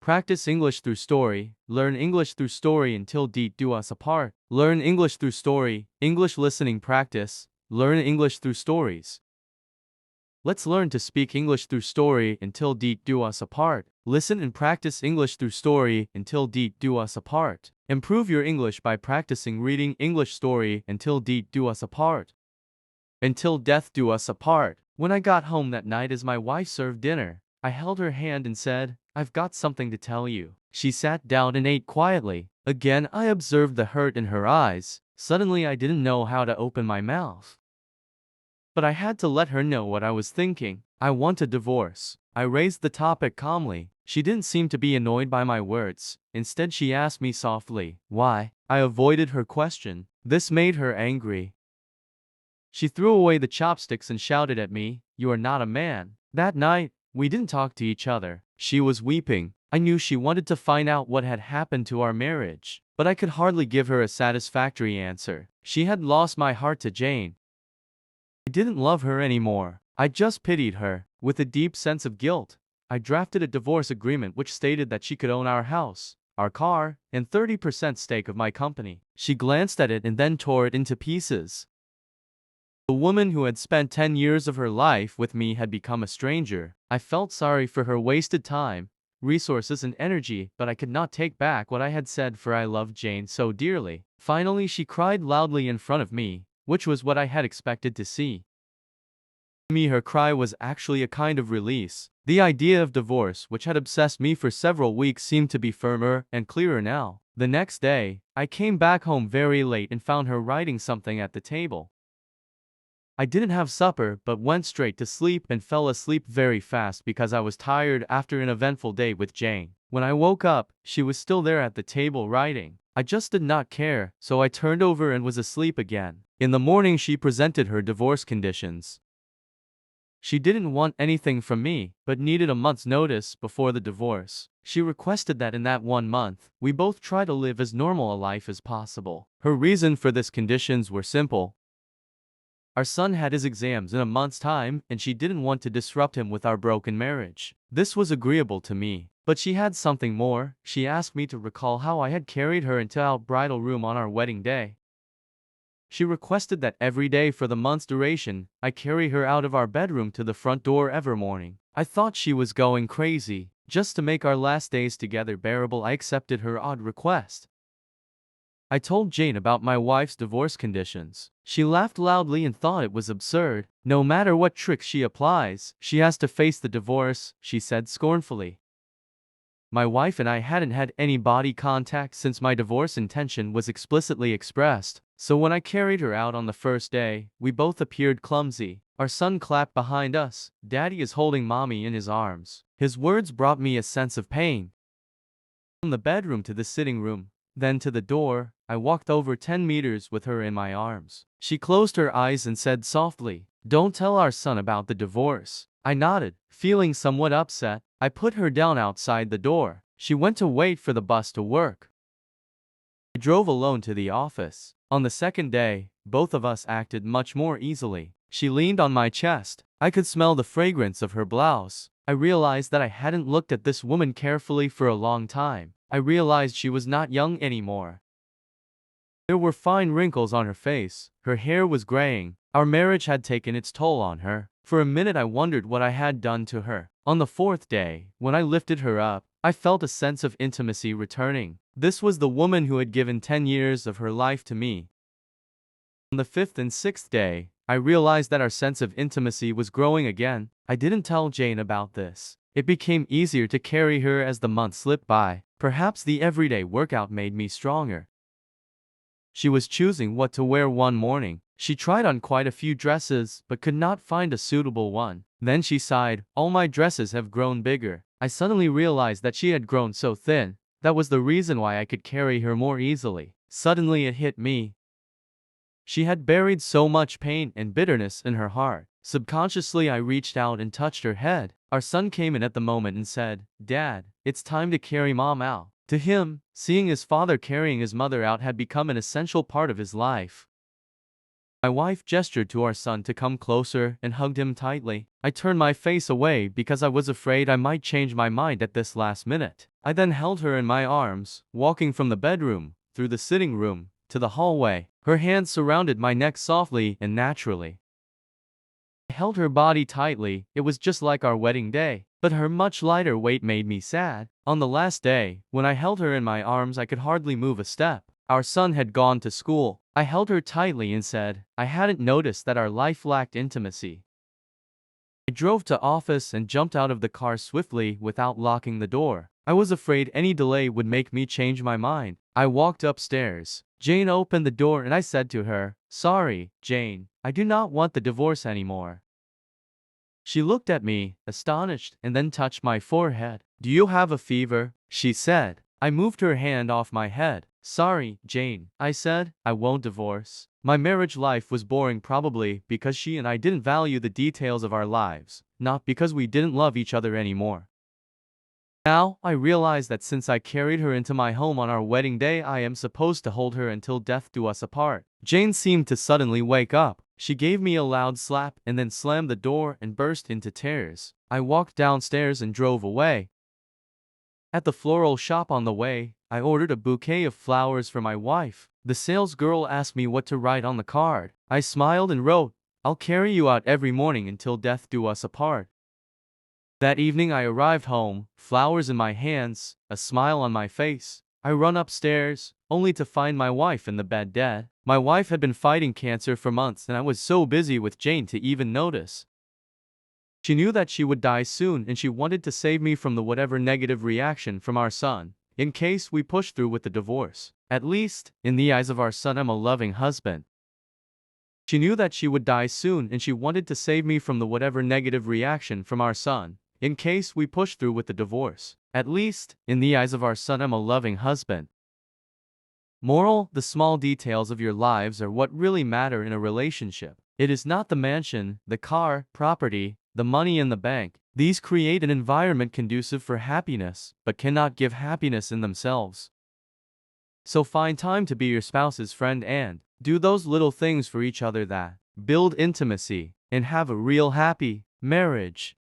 Practice English through story. Learn English through story until DEAT do us apart. Learn English through story. English listening practice. Learn English through stories. Let's learn to speak English through story until DEAT do us apart. Listen and practice English through story until DEAT do us apart. Improve your English by practicing reading English story until DEAT do us apart. Until death do us apart. When I got home that night as my wife served dinner, I held her hand and said, "I've got something to tell you." She sat down and ate quietly. Again I observed the hurt in her eyes. Suddenly I didn't know how to open my mouth. But I had to let her know what I was thinking. I want a divorce. I raised the topic calmly. She didn't seem to be annoyed by my words. Instead she asked me softly, "Why?" I avoided her question. This made her angry. She threw away the chopsticks and shouted at me, "You are not a man." That night, we didn't talk to each other. She was weeping. I knew she wanted to find out what had happened to our marriage, but I could hardly give her a satisfactory answer. She had lost my heart to Jane. I didn't love her anymore. I just pitied her. With a deep sense of guilt, I drafted a divorce agreement which stated that she could own our house, our car, and 30% stake of my company. She glanced at it and then tore it into pieces. The woman who had spent 10 years of her life with me had become a stranger. I felt sorry for her wasted time, resources and energy, but I could not take back what I had said, for I loved Jane so dearly. Finally she cried loudly in front of me, which was what I had expected to see. To me her cry was actually a kind of release. The idea of divorce, which had obsessed me for several weeks, seemed to be firmer and clearer now. The next day, I came back home very late and found her writing something at the table. I didn't have supper but went straight to sleep and fell asleep very fast because I was tired after an eventful day with Jane. When I woke up, she was still there at the table writing. I just did not care, so I turned over and was asleep again. In the morning she presented her divorce conditions. She didn't want anything from me, but needed a month's notice before the divorce. She requested that in that 1 month, we both try to live as normal a life as possible. Her reason for this conditions were simple. Our son had his exams in a month's time, and she didn't want to disrupt him with our broken marriage. This was agreeable to me, but she had something more. She asked me to recall how I had carried her into our bridal room on our wedding day. She requested that every day for the month's duration, I carry her out of our bedroom to the front door every morning. I thought she was going crazy. Just to make our last days together bearable, I accepted her odd request. I told Jane about my wife's divorce conditions. She laughed loudly and thought it was absurd. No matter what tricks she applies, she has to face the divorce, she said scornfully. My wife and I hadn't had any body contact since my divorce intention was explicitly expressed, so when I carried her out on the first day, we both appeared clumsy. Our son clapped behind us. "Daddy is holding mommy in his arms." His words brought me a sense of pain. From the bedroom to the sitting room, then to the door, I walked over 10 meters with her in my arms. She closed her eyes and said softly, "Don't tell our son about the divorce." I nodded, feeling somewhat upset. I put her down outside the door. She went to wait for the bus to work. I drove alone to the office. On the second day, both of us acted much more easily. She leaned on my chest. I could smell the fragrance of her blouse. I realized that I hadn't looked at this woman carefully for a long time. I realized she was not young anymore. There were fine wrinkles on her face. Her hair was graying. Our marriage had taken its toll on her. For a minute I wondered what I had done to her. On the fourth day, when I lifted her up, I felt a sense of intimacy returning. This was the woman who had given 10 years of her life to me. On the fifth and sixth day, I realized that our sense of intimacy was growing again. I didn't tell Jane about this. It became easier to carry her as the months slipped by. Perhaps the everyday workout made me stronger. She was choosing what to wear one morning. She tried on quite a few dresses, but could not find a suitable one. Then she sighed, "All my dresses have grown bigger." I suddenly realized that she had grown so thin. That was the reason why I could carry her more easily. Suddenly it hit me. She had buried so much pain and bitterness in her heart. Subconsciously I reached out and touched her head. Our son came in at the moment and said, "Dad, it's time to carry Mom out." To him, seeing his father carrying his mother out had become an essential part of his life. My wife gestured to our son to come closer and hugged him tightly. I turned my face away because I was afraid I might change my mind at this last minute. I then held her in my arms, walking from the bedroom, through the sitting room, to the hallway. Her hands surrounded my neck softly and naturally. I held her body tightly. It was just like our wedding day, but her much lighter weight made me sad. On the last day, when I held her in my arms, I could hardly move a step. Our son had gone to school. I held her tightly and said, I hadn't noticed that our life lacked intimacy. I drove to office and jumped out of the car swiftly without locking the door. I was afraid any delay would make me change my mind. I walked upstairs. Jane opened the door and I said to her, Sorry, Jane, I do not want the divorce anymore. She looked at me, astonished, and then touched my forehead. Do you have a fever? She said. I moved her hand off my head. Sorry, Jane, I said, I won't divorce. My marriage life was boring probably because she and I didn't value the details of our lives, not because we didn't love each other anymore. Now, I realize that since I carried her into my home on our wedding day, I am supposed to hold her until death do us apart. Jane seemed to suddenly wake up. She gave me a loud slap and then slammed the door and burst into tears. I walked downstairs and drove away. At the floral shop on the way, I ordered a bouquet of flowers for my wife. The sales girl asked me what to write on the card. I smiled and wrote, I'll carry you out every morning until death do us apart. That evening I arrived home, flowers in my hands, a smile on my face. I run upstairs, only to find my wife in the bed dead. My wife had been fighting cancer for months and I was so busy with Jane to even notice. She knew that she would die soon and she wanted to save me from the whatever negative reaction from our son, in case we push through with the divorce. At least, in the eyes of our son, I'm a loving husband. She knew that she would die soon and she wanted to save me from the whatever negative reaction from our son, in case we push through with the divorce. At least, in the eyes of our son, I'm a loving husband. Moral: the small details of your lives are what really matter in a relationship. It is not the mansion, the car, property, the money in the bank. These create an environment conducive for happiness, but cannot give happiness in themselves. So find time to be your spouse's friend and do those little things for each other that build intimacy and have a real happy marriage.